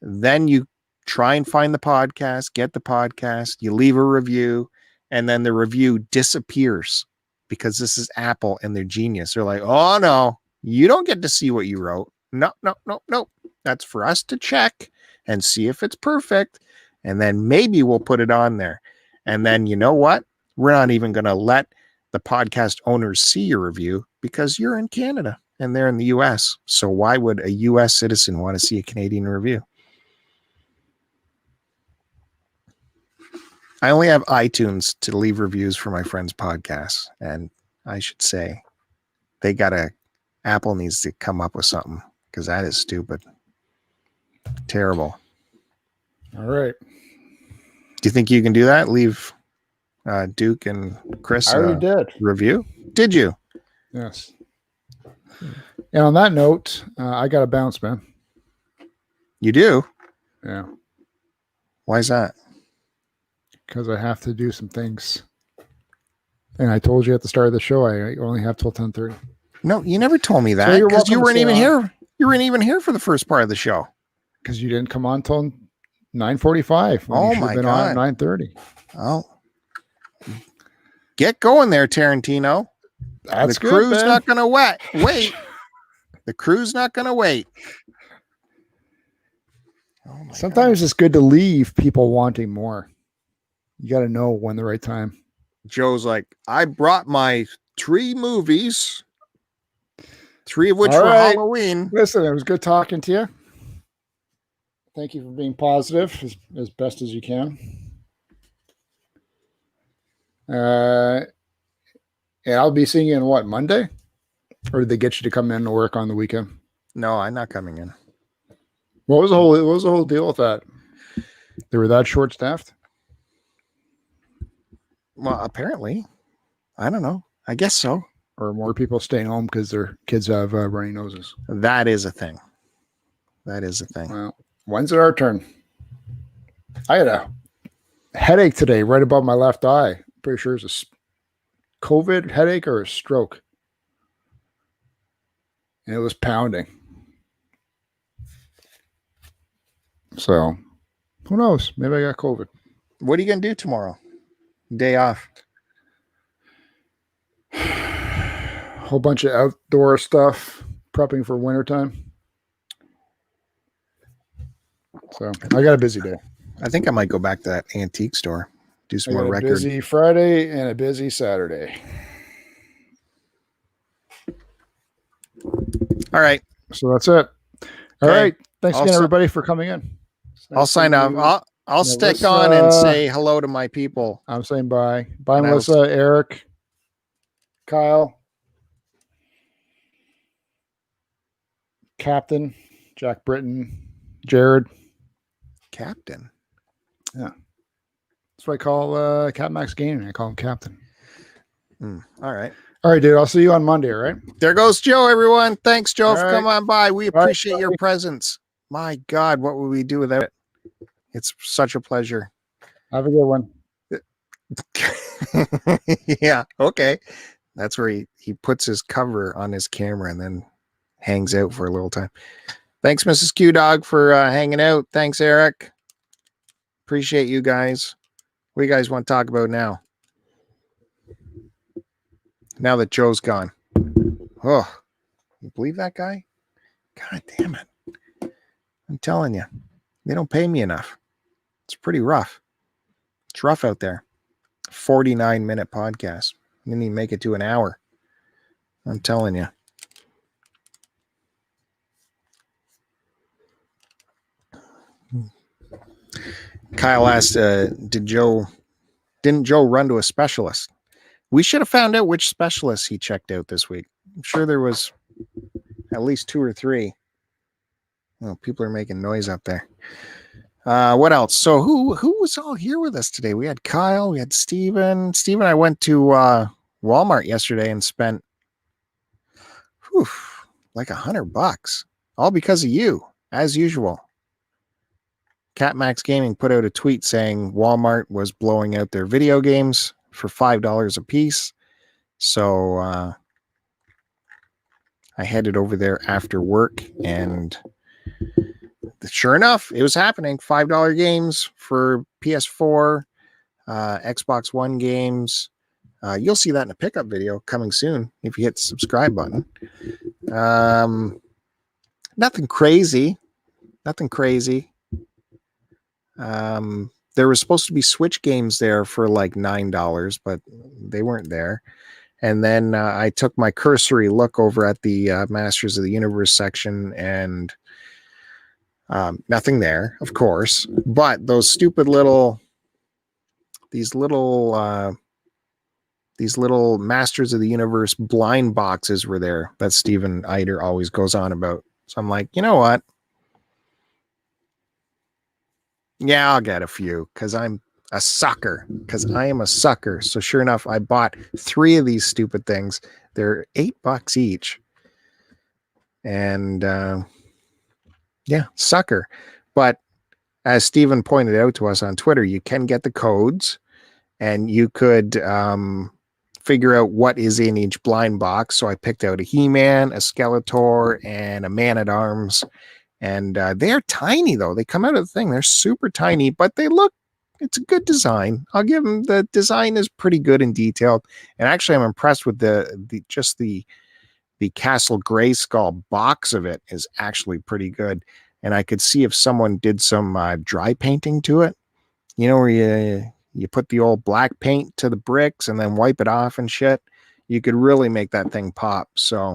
Then you try and find the podcast, get the podcast, you leave a review, and then the review disappears because this is Apple and they're genius. They're like, oh no, you don't get to see what you wrote. No. That's for us to check and see if it's perfect. And then maybe we'll put it on there. And then you know what? We're not even going to let the podcast owners see your review because you're in Canada and they're in the US. So why would a US citizen want to see a Canadian review? I only have iTunes to leave reviews for my friends' podcasts. And I should say Apple needs to come up with something, because that is stupid. Terrible. All right. Do you think you can do that? Leave Duke and Chris I already did. Review? Did you? Yes. And on that note, I got to bounce, man. You do? Yeah. Why is that? Because I have to do some things. And I told you at the start of the show, I only have till 10:30. No, you never told me that, because you weren't even here. You weren't even here for the first part of the show. Because you didn't come on till 9:45. Oh my God. On at 9:30. Oh. Get going there, Tarantino. That's the good, crew's man. not going to wait. The crew's not going to wait. Oh my Sometimes God. it's good to leave people wanting more. You got to know when the right time. Joe's like, I brought my 3 movies, 3 of which All were right. Halloween. Listen, it was good talking to you. Thank you for being positive as best as you can. And I'll be seeing you on what, Monday? Or did they get you to come in to work on the weekend? No, I'm not coming in. What was the whole deal with that? They were that short staffed? Well, apparently. I don't know. I guess so. Or more people staying home because their kids have runny noses? That is a thing. That is a thing. Well, when's it our turn? I had a headache today right above my left eye. Pretty sure it's a COVID headache or a stroke. And it was pounding. So, who knows? Maybe I got COVID. What are you going to do tomorrow? Day off. Whole bunch of outdoor stuff, prepping for wintertime. So, I got a busy day. I think I might go back to that antique store. Do some more record. Busy Friday and a busy Saturday. All right. So that's it. All Okay. right. Thanks again, everybody, for coming in. I'll sign off. I'll stick on and say hello to my people. I'm saying bye. Bye, And Melissa, Eric, Kyle, Captain, Jack Britton, Jared. Captain. Yeah. That's what I call Cap Max Gaming. I call him Captain. All right. All right, dude. I'll see you on Monday, all right? There goes Joe, everyone. Thanks, Joe, for right. coming on by. We All right, appreciate your presence. My God, what would we do without it? It's such a pleasure. Have a good one. Yeah, okay. That's where he puts his cover on his camera and then hangs out for a little time. Thanks, Mrs. Q Dog, for hanging out. Thanks, Eric. Appreciate you guys. What do you guys want to talk about now? Now that Joe's gone. Oh, you believe that guy? God damn it. I'm telling you, they don't pay me enough. It's pretty rough. It's rough out there. 49-minute podcast. Didn't even make it to an hour. I'm telling you. Kyle asked, didn't Joe run to a specialist? We should have found out which specialists he checked out this week. I'm sure there was at least 2 or 3. Oh, people are making noise up there. What else? So who was all here with us today? We had Kyle, we had Steven. Steven, I went to Walmart yesterday and spent like $100, all because of you, as usual. Cat Max Gaming put out a tweet saying Walmart was blowing out their video games for $5 a piece. So I headed over there after work, and sure enough, it was happening. $5 games for PS4, Xbox One games. You'll see that in a pickup video coming soon if you hit the subscribe button. Nothing crazy. There was supposed to be Switch games there for like $9, but they weren't there. And then I took my cursory look over at the Masters of the Universe section, and nothing there, of course. But those stupid these little Masters of the Universe blind boxes were there that Steven Eider always goes on about. So I'm like, you know what? Yeah, I'll get a few because I'm a sucker. I am a sucker. So sure enough, I bought 3 of these stupid things. They're $8 each. And yeah, sucker. But as Steven pointed out to us on Twitter, you can get the codes and you could figure out what is in each blind box. So I picked out a He-Man, a Skeletor, and a Man-at-Arms. And they're tiny, though. They come out of the thing. They're super tiny, but they look It's a good design. I'll give them, the design is pretty good and detailed. And actually, I'm impressed with the Castle Grayskull box of it is actually pretty good. And I could see if someone did some dry painting to it, you know, where you put the old black paint to the bricks and then wipe it off and shit. You could really make that thing pop. So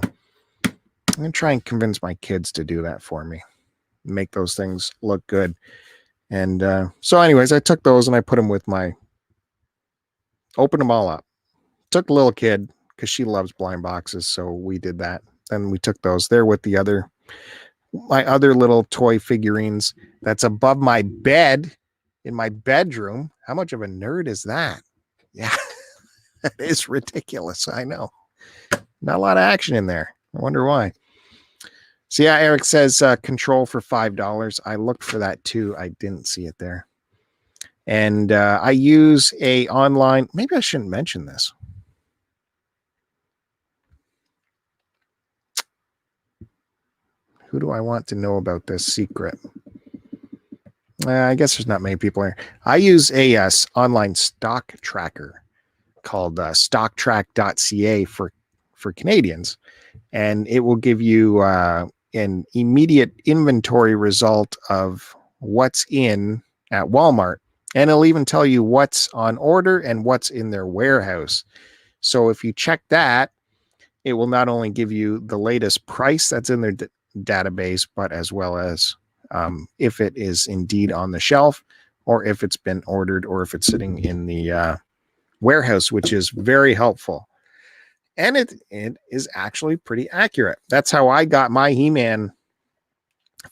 I'm going to try and convince my kids to do that for me. Make those things look good. And so anyways, I took those and I put them with opened them all up. Took the little kid because she loves blind boxes. So we did that. Then we took those there with my other little toy figurines that's above my bed in my bedroom. How much of a nerd is that? Yeah, that is ridiculous. I know. Not a lot of action in there. I wonder why. So yeah, Eric says Control for $5. I looked for that too. I didn't see it there. And I use a online, maybe I shouldn't mention this. Who do I want to know about this secret? I guess there's not many people here. I use a online stock tracker called stocktrack.ca for Canadians. And it will give you an immediate inventory result of what's in at Walmart. And it'll even tell you what's on order and what's in their warehouse. So if you check that, it will not only give you the latest price that's in their database, but as well as if it is indeed on the shelf, or if it's been ordered, or if it's sitting in the warehouse, which is very helpful. And it is actually pretty accurate. That's how I got my He-Man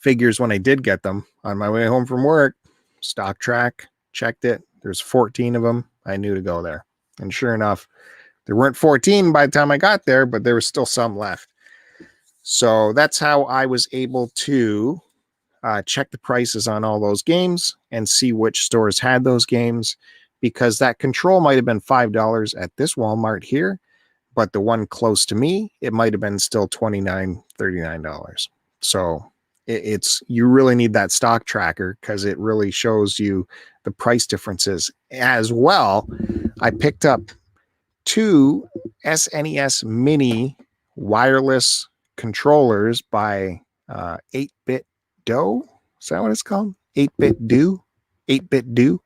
figures when I did get them on my way home from work. Stock track, checked it. There's 14 of them. I knew to go there. And sure enough, there weren't 14 by the time I got there, but there was still some left. So that's how I was able to check the prices on all those games and see which stores had those games, because that Control might have been $5 at this Walmart here, but the one close to me, it might have been still $29, $39. So it's you really need that stock tracker because it really shows you the price differences as well. I picked up 2 SNES Mini wireless controllers by 8-Bit Do. Is that what it's called? 8-Bit Do? 8-Bit Do.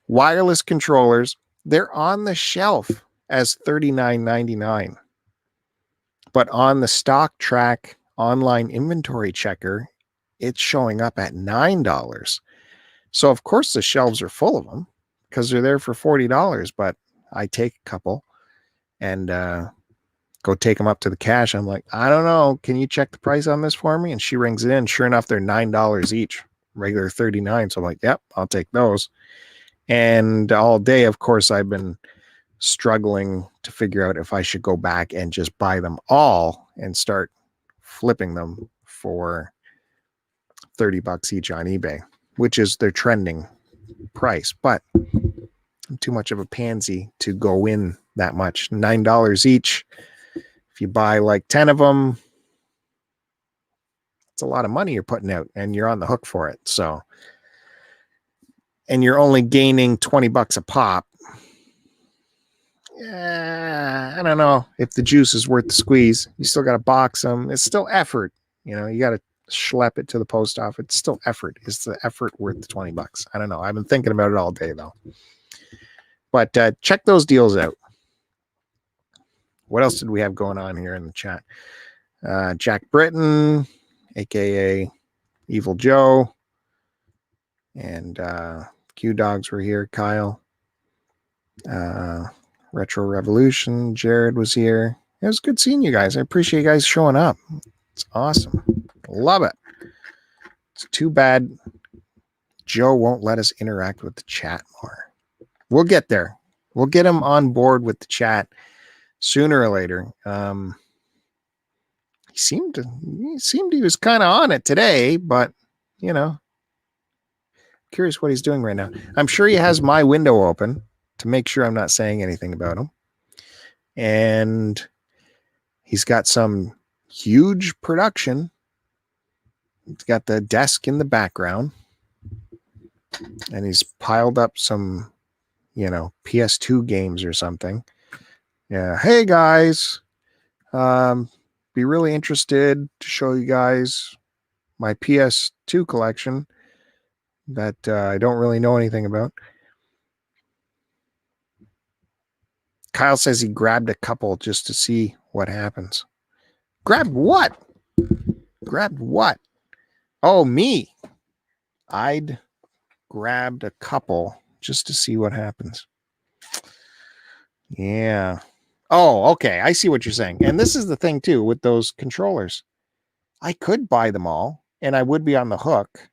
Wireless controllers. They're on the shelf as $39.99. But on the Stock Track online inventory checker, it's showing up at $9. So of course the shelves are full of them because they're there for $40. But I take a couple and go take them up to the cash. I'm like, I don't know. Can you check the price on this for me? And she rings it in. Sure enough, they're $9 each, regular $39. So I'm like, yep, I'll take those. And all day, of course, I've been struggling to figure out if I should go back and just buy them all and start flipping them for $30 each on eBay, which is their trending price. But I'm too much of a pansy to go in that much. $9 each. If you buy like 10 of them, it's a lot of money you're putting out and you're on the hook for it. So, and you're only gaining $20 a pop. I don't know if the juice is worth the squeeze. You still got to box them. It's still effort. You know, you got to schlep it to the post office. It's still effort. Is the effort worth the $20? I don't know. I've been thinking about it all day though. But check those deals out. What else did we have going on here in the chat? Jack Britton, aka Evil Joe, and Q Dogs were here. Kyle, Retro Revolution, Jared was here. It was good seeing you guys. I appreciate you guys showing up. It's awesome. Love it. It's too bad Joe won't let us interact with the chat more. We'll get there. We'll get him on board with the chat sooner or later. He seemed he was kind of on it today, but you know, curious what he's doing right now. I'm sure he has my window open to make sure I'm not saying anything about him. And he's got some huge production. He's got the desk in the background. and he's piled up some, PS2 games or something. Yeah. Hey guys, be really interested to show you guys my PS2 collection that I don't really know anything about. Kyle says he grabbed a couple just to see what happens. Grabbed what? Grabbed what? Oh, me. I'd grabbed a couple just to see what happens. Yeah. Oh, okay. I see what you're saying. And this is the thing too with those controllers. I could buy them all and I would be on the hook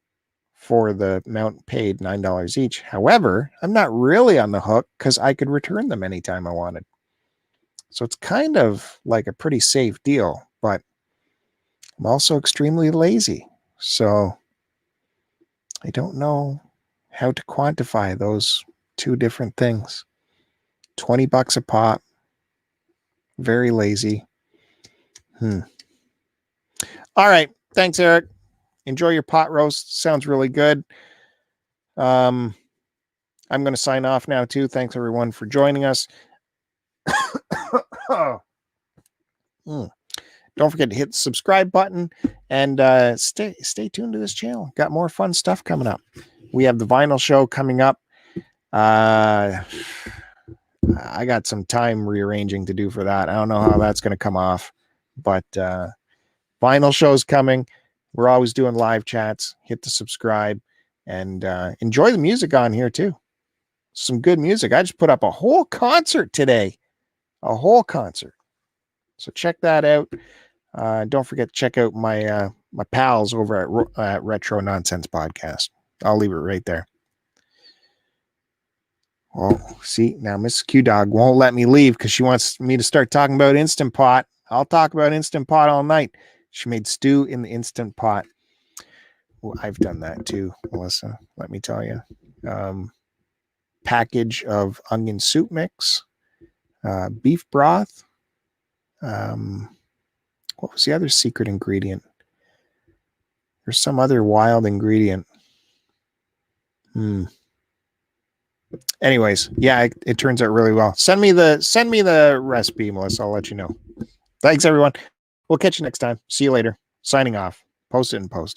for the amount paid, $9 each. However, I'm not really on the hook because I could return them anytime I wanted. So it's kind of like a pretty safe deal, but I'm also extremely lazy. So I don't know how to quantify those two different things. $20 a pop. Very lazy. All right. Thanks, Eric. Enjoy your pot roast. Sounds really good. I'm going to sign off now too. Thanks everyone for joining us. Don't forget to hit the subscribe button and stay tuned to this channel. Got more fun stuff coming up. We have the vinyl show coming up. I got some time rearranging to do for that. I don't know how that's going to come off, but vinyl show's coming. We're always doing live chats. Hit the subscribe and enjoy the music on here too. Some good music. I just put up a whole concert today. A whole concert. So check that out. Don't forget to check out my my pals over at Retro Nonsense Podcast. I'll leave it right there. Well, see, now Mrs. Q Dog won't let me leave because she wants me to start talking about Instant Pot. I'll talk about Instant Pot all night. She made stew in the Instant Pot. Well, I've done that too, Melissa. Let me tell you. Package of onion soup mix, beef broth. What was the other secret ingredient? There's some other wild ingredient. Anyways, yeah, it turns out really well. Send me the recipe, Melissa. I'll let you know. Thanks, everyone. We'll catch you next time. See you later. Signing off. Post it and post it.